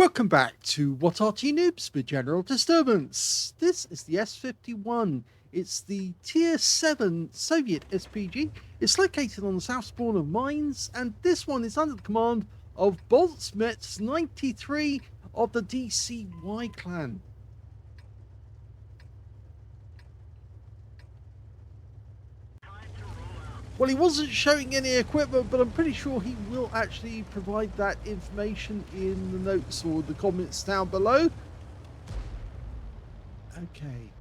Welcome back to What Arty Noobs with General Disturbance. This is the S-51. It's the Tier 7 Soviet SPG. It's located on the south spawn of mines, and this one is under the command of boltsmets93 of the DCY clan. Well, he wasn't showing any equipment, but I'm pretty sure he will actually provide that information in the notes or the comments down below. Okay.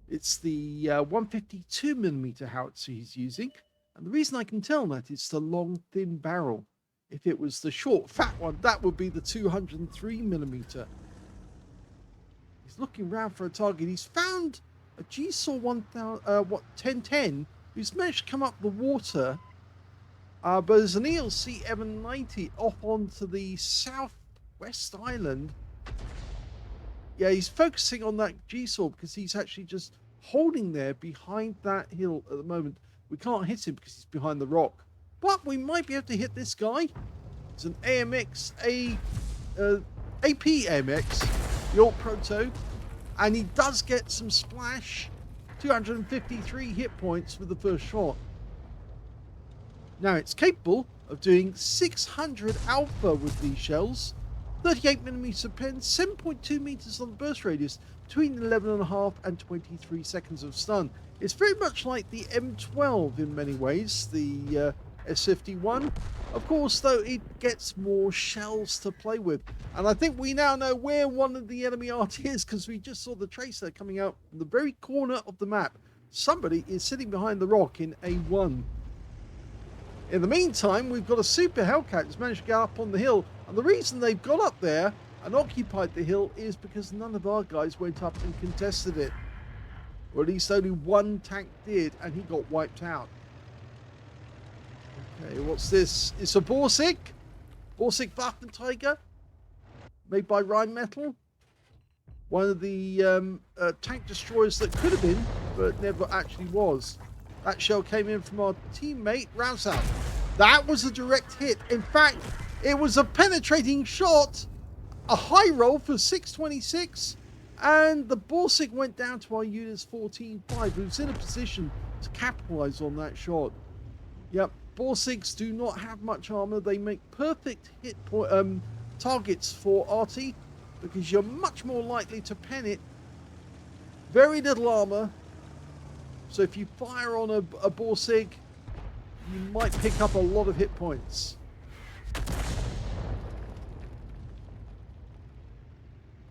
It's the 152mm howitzer he's using. And the reason I can tell that is the long, thin barrel. If it was the short, fat one, that would be the 203mm. He's looking around for a target. He's found a GeForce 1010. He's managed to come up the water, but there's an ELC M90 off onto the southwest island. Yeah, he's focusing on that GeForce because he's actually just holding there behind that hill at the moment. We can't hit him because he's behind the rock, but we might be able to hit this guy. It's an AP AMX, the old proto, and he does get some splash. 253 hit points with the first shot. Now it's capable of doing 600 alpha with these shells, 38mm pen, 7.2 meters on the burst radius, between 11.5 and 23 seconds of stun. It's very much like the M12 in many ways, the S-51. Of course, though, it gets more shells to play with. And I think we now know where one of the enemy Arty is, because we just saw the tracer coming out from the very corner of the map. Somebody is sitting behind the rock in A1. In the meantime, we've got a super Hellcat that's managed to get up on the hill. And the reason they've got up there and occupied the hill is because none of our guys went up and contested it. Or at least only one tank did, and he got wiped out. Okay, what's this? It's a Borsig Waffentiger, made by Rheinmetall. One of the tank destroyers that could have been, but never actually was. That shell came in from our teammate, Rousal. That was a direct hit. In fact, it was a penetrating shot, a high roll for 626, and the Borsig went down to our unit's 14.5, who was in a position to capitalize on that shot. Yep. Borsigs do not have much armor. They make perfect hit targets for Arty because you're much more likely to pen it. Very little armor. So if you fire on a Borsig, you might pick up a lot of hit points.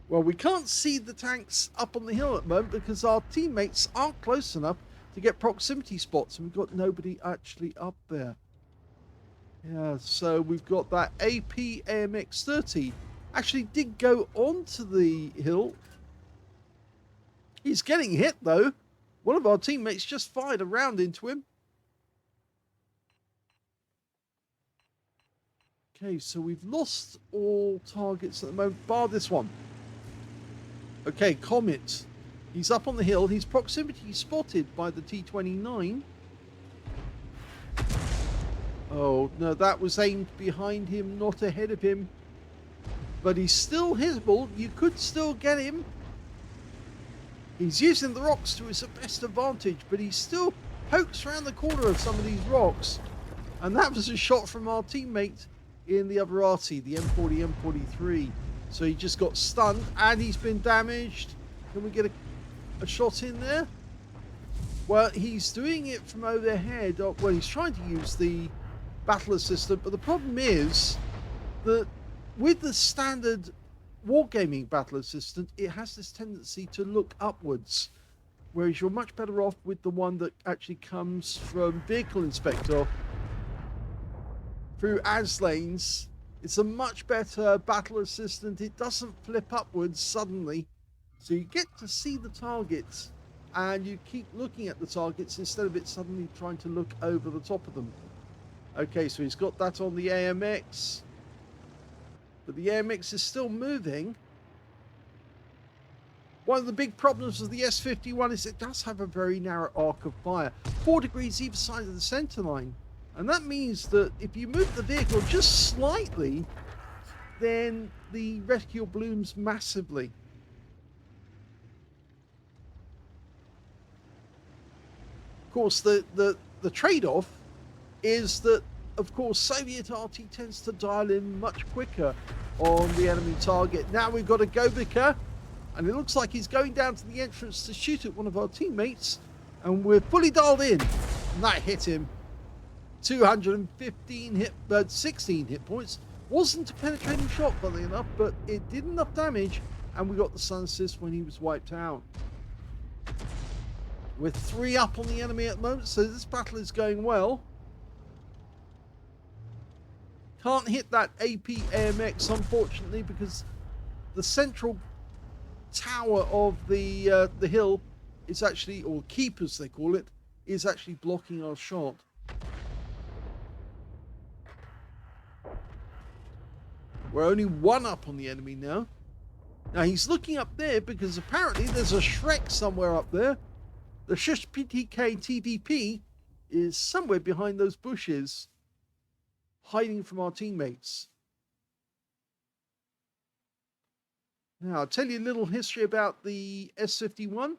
Well, we can't see the tanks up on the hill at the moment because our teammates aren't close enough to get proximity spots, and we've got nobody actually up there. Yeah, so we've got that AP AMX 30 actually did go onto the hill. He's getting hit though. One of our teammates just fired a round into him. Okay, so we've lost all targets at the moment, bar this one. Okay, Comet. He's up on the hill. He's proximity spotted by the T-29. Oh, no, that was aimed behind him, not ahead of him. But he's still hittable. You could still get him. He's using the rocks to his best advantage, but he still pokes around the corner of some of these rocks. And that was a shot from our teammate in the other Arty, the M40, M43. So he just got stunned, and he's been damaged. Can we get a shot in there? Well, he's doing it from overhead. Well, he's trying to use the battle assistant, but the problem is that with the standard wargaming battle assistant, it has this tendency to look upwards, whereas you're much better off with the one that actually comes from Vehicle Inspector through Aslains. It's a much better battle assistant. It doesn't flip upwards suddenly. So you get to see the targets and you keep looking at the targets instead of it suddenly trying to look over the top of them. Okay, so he's got that on the AMX. But the AMX is still moving. One of the big problems of the S-51 is it does have a very narrow arc of fire. 4 degrees either side of the center line. And that means that if you move the vehicle just slightly, then the reticule blooms massively. Of course, the trade-off is that, of course, Soviet Arty tends to dial in much quicker on the enemy target. Now we've got a Govica, and it looks like he's going down to the entrance to shoot at one of our teammates, and we're fully dialed in, and that hit him. 16 hit points. Wasn't a penetrating shot, funnily enough, but it did enough damage, and we got the stun assist when he was wiped out. We're 3 up on the enemy at the moment, so this battle is going well. Can't hit that AP AMX, unfortunately, because the central tower of the hill is actually, or keep as they call it, is actually blocking our shot. We're only 1 up on the enemy now. Now he's looking up there because apparently there's a Shrek somewhere up there. The Shush PTK TVP is somewhere behind those bushes, hiding from our teammates. Now, I'll tell you a little history about the S-51.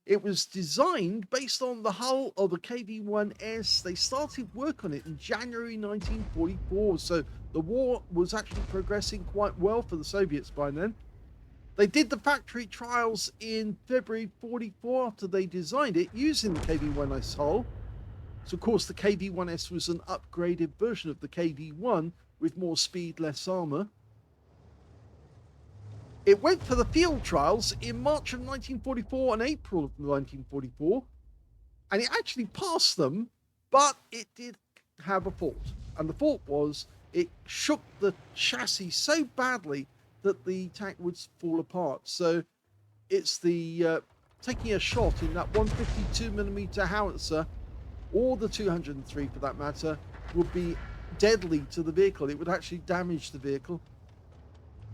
It was designed based on the hull of the KV-1S. They started work on it in January 1944, so the war was actually progressing quite well for the Soviets by then. They did the factory trials in February 44 after they designed it using the KV-1S hull. So, of course, the KV-1S was an upgraded version of the KV-1 with more speed, less armor. It went for the field trials in March of 1944 and April of 1944, and it actually passed them, but it did have a fault. And the fault was it shook the chassis so badly that the tank would fall apart. So it's the taking a shot in that 152mm howitzer, or the 203 for that matter, would be deadly to the vehicle. It would actually damage the vehicle.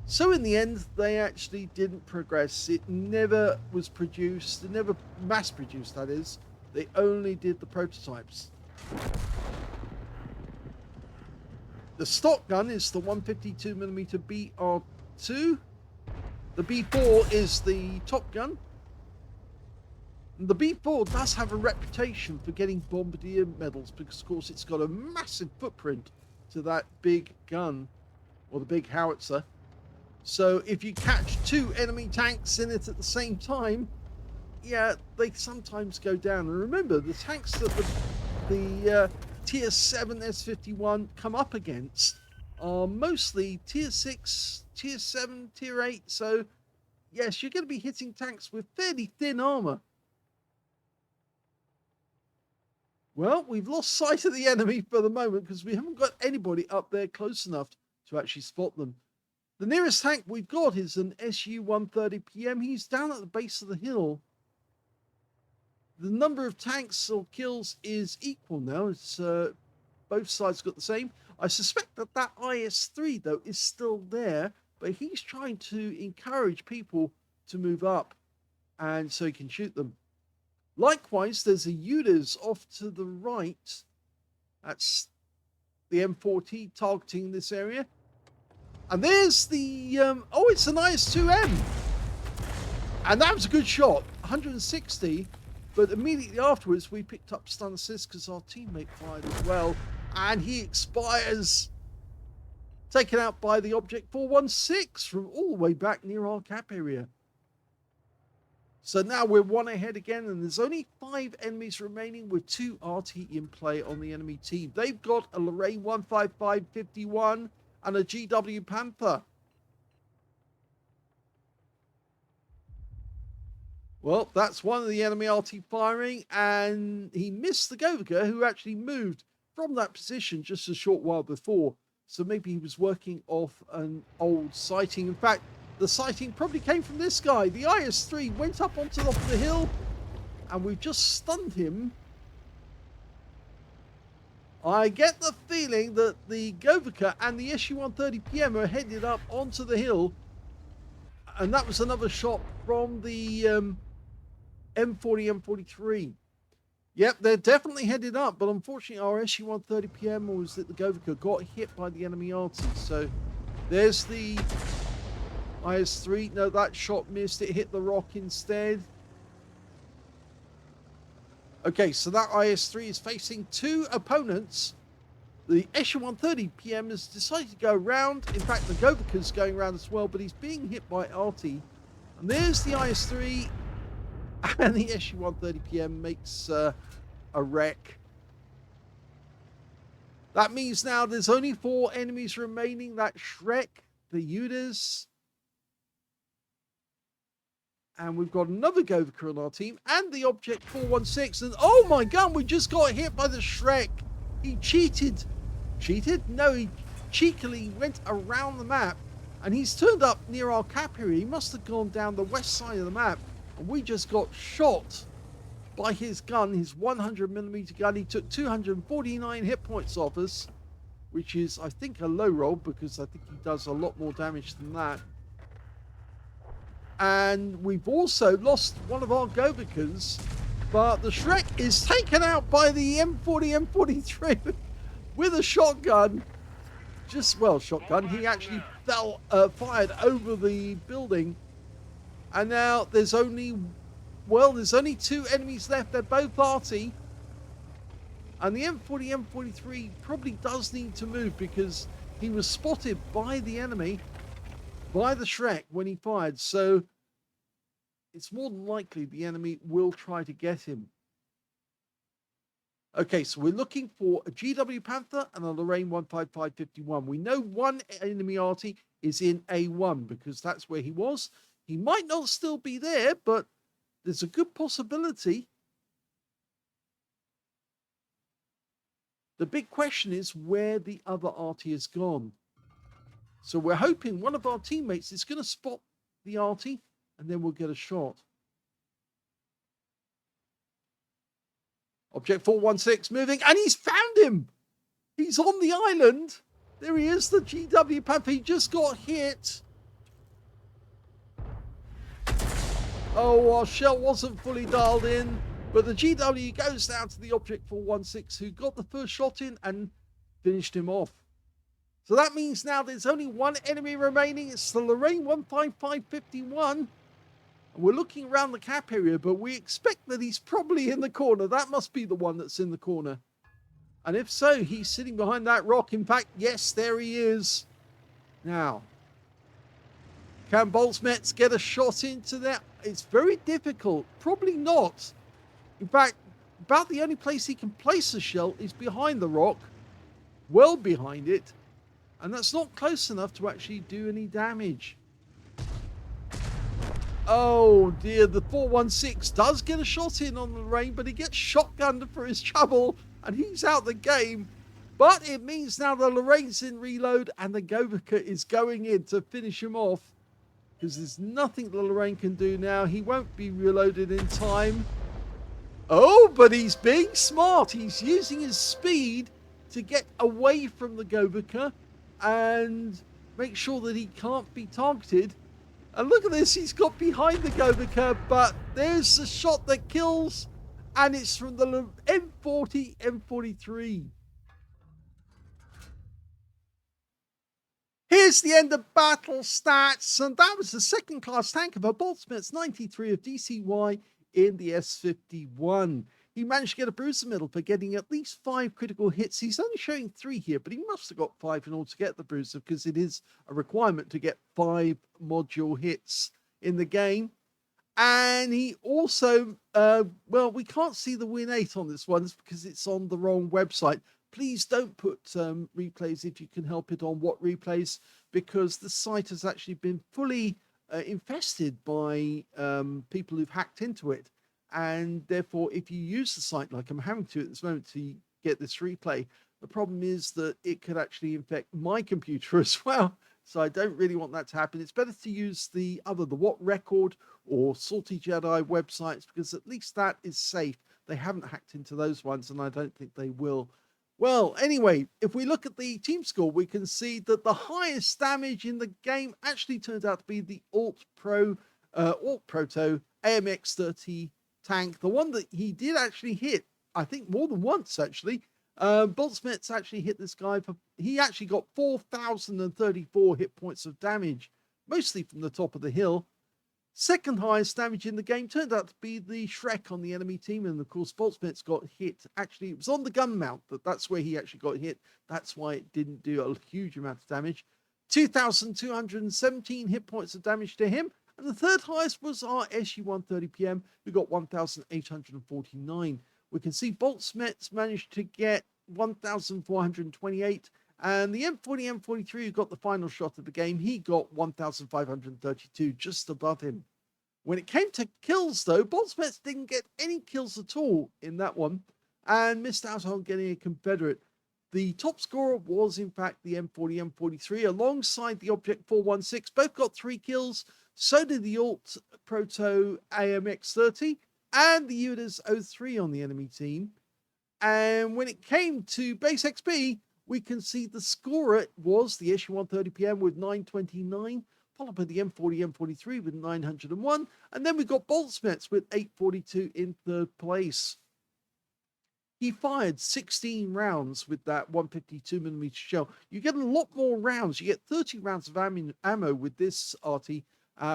So in the end, they actually didn't progress. It never was produced, it never mass produced, that is. They only did the prototypes. The stock gun is the 152mm BR2. The B4 is the top gun. And the B4 does have a reputation for getting bombardier medals because, of course, it's got a massive footprint to that big gun, or the big howitzer. So if you catch 2 enemy tanks in it at the same time, yeah, they sometimes go down. And remember, the tanks that the Tier 7 S-51 come up against are mostly Tier 6, Tier 7, Tier 8. So, yes, you're going to be hitting tanks with fairly thin armor. Well, we've lost sight of the enemy for the moment because we haven't got anybody up there close enough to actually spot them. The nearest tank we've got is an Su-130PM. He's down at the base of the hill. The number of tanks or kills is equal now. It's both sides got the same. I suspect that that IS-3, though, is still there, but he's trying to encourage people to move up, and so he can shoot them. Likewise, there's a UDAS off to the right. That's the M40 targeting this area. And there's the, oh, it's an IS-2M. And that was a good shot, 160. But immediately afterwards, we picked up stun assist because our teammate fired as well. And he expires. Taken out by the Object 416 from all the way back near our cap area. So now we're 1 ahead again, and there's only 5 enemies remaining with 2 RT in play on the enemy team. They've got a Lorraine 155-51 and a GW Panther. Well, that's one of the enemy RT firing, and he missed the Govica, who actually moved from that position just a short while before. So maybe he was working off an old sighting. In fact, the sighting probably came from this guy. The IS-3 went up onto the top of the hill, and we've just stunned him. I get the feeling that the Govica and the Su-130PM are headed up onto the hill, and that was another shot from the M40, M43. Yep, they're definitely headed up, but unfortunately our Su-130PM, or was it the Govica, got hit by the enemy arty. So there's the IS-3, no, that shot missed. It hit the rock instead. Okay, so that IS-3 is facing two opponents. The SU-130 PM has decided to go around. In fact, the Govika's going around as well, but he's being hit by Arty. And there's the IS-3, and the SU-130 PM makes a wreck. That means now there's only 4 enemies remaining. That Shrek, the Udas, and we've got another Govika on our team, and the Object 416. And oh my god, we just got hit by the Shrek. He cheated. Cheated? No, he cheekily went around the map, and he's turned up near our cap area. He must have gone down the west side of the map, and we just got shot by his gun, his 100mm gun. He took 249 hit points off us, which is, I think, a low roll, because I think he does a lot more damage than that. And we've also lost one of our Govikas, but the Shrek is taken out by the M40, M43 with a shotgun. Shotgun. He actually fired over the building. And now there's only 2 enemies left. They're both Arty. And the M40, M43 probably does need to move, because he was spotted by the enemy, by the Shrek, when he fired. So it's more than likely the enemy will try to get him. Okay, so we're looking for a GW Panther and a Lorraine 15551. We know one enemy Arty is in A1, because that's where he was. He might not still be there, but there's a good possibility. The big question is where the other Arty has gone. So we're hoping one of our teammates is going to spot the Arty, and then we'll get a shot. Object 416 moving, and he's found him. He's on the island. There he is, the GW Panther. He just got hit. Oh, our shell wasn't fully dialed in, but the GW goes down to the Object 416, who got the first shot in and finished him off. So that means now there's only one enemy remaining. It's the Lorraine 15551. And we're looking around the cap area, but we expect that he's probably in the corner. That must be the one that's in the corner. And if so, he's sitting behind that rock. In fact, yes, there he is. Now, can boltsmets get a shot into that? It's very difficult. Probably not. In fact, about the only place he can place a shell is behind the rock. Well behind it. And that's not close enough to actually do any damage. Oh dear, the 416 does get a shot in on the Lorraine, but he gets shotgunned for his trouble, and he's out the game. But it means now the Lorraine's in reload, and the Govika is going in to finish him off, because there's nothing the Lorraine can do now. He won't be reloaded in time. Oh, but he's being smart. He's using his speed to get away from the Govika and make sure that he can't be targeted. And look at this, he's got behind the Govika, but there's the shot that kills, and it's from the M40, M43. Here's the end of battle stats, and that was the second class tank of a boltsmets93 of DCY in the S-51. He managed to get a bruiser medal for getting at least 5 critical hits. He's only showing 3 here, but he must have got 5 in order to get the bruiser, because it is a requirement to get 5 module hits in the game. And he also, we can't see the win 8 on this one because it's on the wrong website. Please don't put replays, if you can help it, on what replays, because the site has actually been fully infested by people who've hacked into it. And therefore, if you use the site like I'm having to at this moment to get this replay, the problem is that it could actually infect my computer as well. So I don't really want that to happen. It's better to use the What Record or Salty Jedi websites, because at least that is safe. They haven't hacked into those ones, and I don't think they will. Well, anyway, if we look at the team score, we can see that the highest damage in the game actually turns out to be the Alt Proto AMX-30 tank, the one that he did actually hit, I think more than once actually. boltsmets actually hit this guy he actually got 4,034 hit points of damage. mostly from the top of the hill. Second highest damage in the game turned out to be the Shrek on the enemy team, and of course boltsmets got hit. Actually, it was on the gun mount, that's where he actually got hit. That's why it didn't do a huge amount of damage. 2,217 hit points of damage to him. And the third highest was our SU-130PM, who got 1,849. We can see boltsmets managed to get 1,428. And the M40, M43, who got the final shot of the game, he got 1,532, just above him. When it came to kills, though, boltsmets didn't get any kills at all in that one and missed out on getting a Confederate. The top scorer was, in fact, the M40, M43, alongside the Object 416. Both got 3 kills. So did the Alt Proto AMX30 and the UDAS 03 on the enemy team. And when it came to base XP, we can see the scorer was the SU-130PM with 929, followed by the M40, M43 with 901, and then we got boltsmets with 842 in third place. He fired 16 rounds with that 152mm shell. You get a lot more rounds. You get 30 rounds of ammo with this Arty,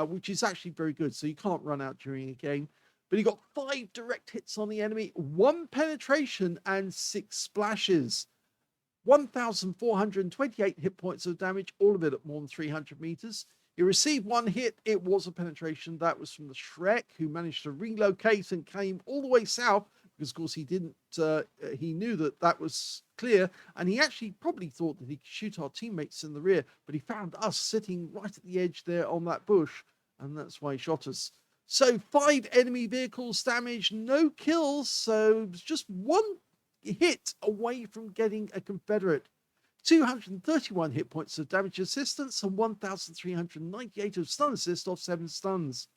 which is actually very good, so you can't run out during a game. But he got 5 direct hits on the enemy, 1 penetration, and 6 splashes. 1,428 hit points of damage, all of it at more than 300 meters. He received 1 hit. It was a penetration. That was from the Shrek, who managed to relocate and came all the way south because, of course, he didn't. He knew that was clear, and he actually probably thought that he could shoot our teammates in the rear, but he found us sitting right at the edge there on that bush, and that's why he shot us. So 5 enemy vehicles damaged, no kills. So it was just 1 hit away from getting a Confederate. 231 hit points of damage assistance and 1,398 of stun assist off 7 stuns.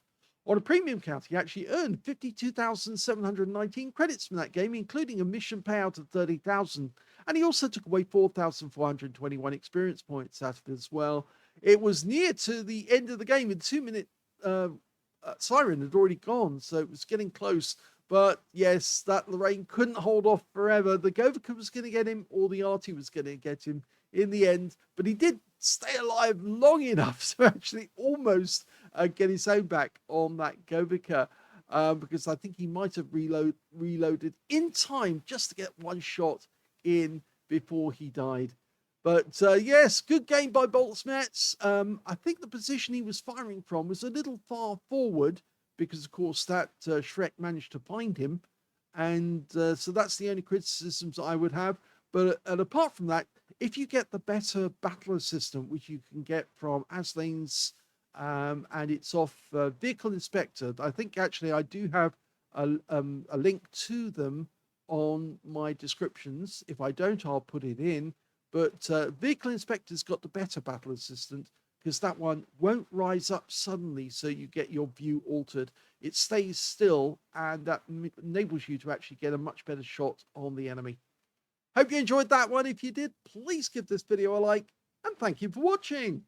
On a premium count, he actually earned 52,719 credits from that game, including a mission payout of 30,000. And he also took away 4,421 experience points out of it as well. It was near to the end of the game. The 2-minute siren had already gone, so it was getting close. But yes, that Lorraine couldn't hold off forever. The Govica was going to get him, or the Arty was going to get him in the end. But he did stay alive long enough to actually almost get his own back on that Govica. Because I think he might have reloaded in time just to get 1 shot in before he died. But yes, good game by boltsmets. I think the position he was firing from was a little far forward, because, of course, that Shrek managed to find him. And so that's the only criticisms I would have. But and apart from that, if you get the better battle assistant, which you can get from Aslains, and it's off Vehicle Inspector, I think actually I do have a link to them on my descriptions. If I don't, I'll put it in. But Vehicle Inspector's got the better battle assistant, because that one won't rise up suddenly, so you get your view altered. It stays still, and that enables you to actually get a much better shot on the enemy. Hope you enjoyed that one. If you did, please give this video a like, and thank you for watching.